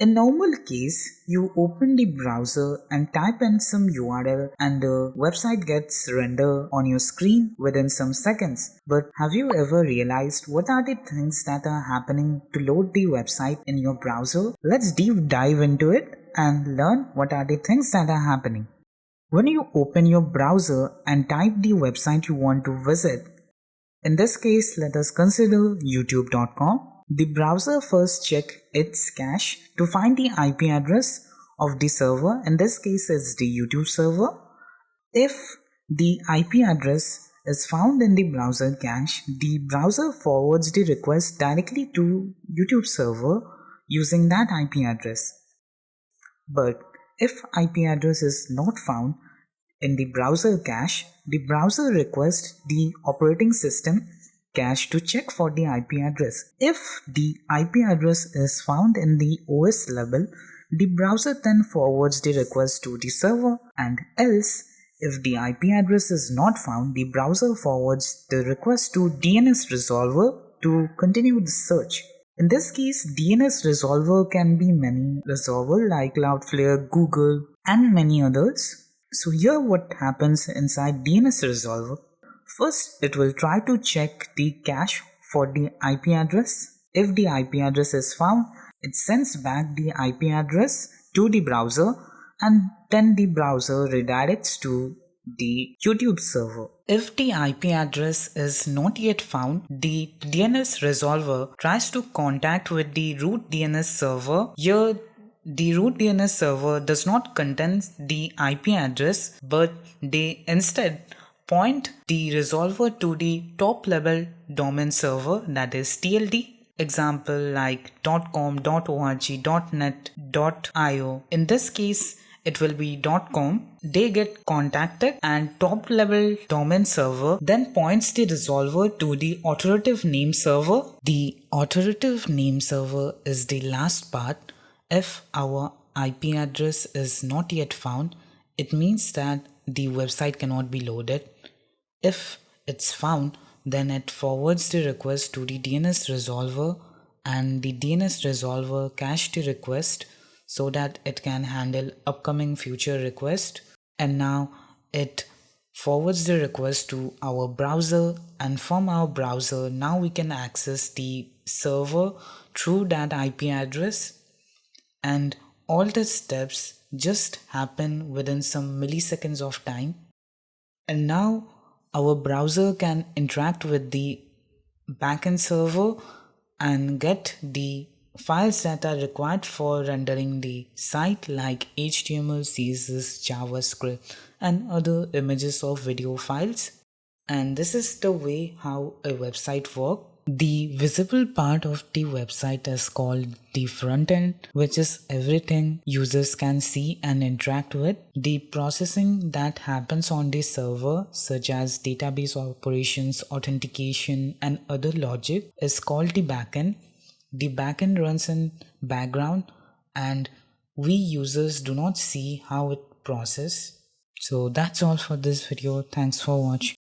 In normal case, you open the browser and type in some URL and the website gets rendered on your screen within some seconds. But have you ever realized what are the things that are happening to load the website in your browser? Let's deep dive into it and learn what are the things that are happening. When you open your browser and type the website you want to visit, in this case, let us consider youtube.com. The browser first checks its cache to find the IP address of the server. In this case, it's the YouTube server. If the IP address is found in the browser cache, the browser forwards the request directly to YouTube server using that IP address. But if IP address is not found in the browser cache, the browser requests the operating system cache to check for the IP address. If the IP address is found in the OS level, the browser then forwards the request to the server, and else if the IP address is not found, the browser forwards the request to DNS resolver to continue the search. In this case, DNS resolver can be many resolver like Cloudflare, Google, and many others. So here what happens inside DNS resolver. First, it will try to check the cache for the IP address. If the IP address is found, it sends back the IP address to the browser, and then the browser redirects to the YouTube server. If the IP address is not yet found, the DNS resolver tries to contact with the root DNS server. Here, the root DNS server does not contain the IP address, but they instead point the resolver to the top level domain server, that is TLD. Example like .com, .org, .net, .io. In this case, it will be .com. They get contacted and top level domain server then points the resolver to the authoritative name server. The authoritative name server is the last part. If our IP address is not yet found, it means that the website cannot be loaded. If it's found, then it forwards the request to the DNS resolver, and the DNS resolver caches the request so that it can handle upcoming future request. And now it forwards the request to our browser, and from our browser now we can access the server through that IP address. And all the steps just happen within some milliseconds of time. And now our browser can interact with the backend server and get the files that are required for rendering the site like HTML, CSS, JavaScript, and other images or video files. And this is the way how a website works. The visible part of the website is called the front end, which is everything users can see and interact with. The processing that happens on the server, such as database operations, authentication, and other logic, is called the backend. The backend runs in background and we users do not see how it processes. So that's all for this video. Thanks for watching.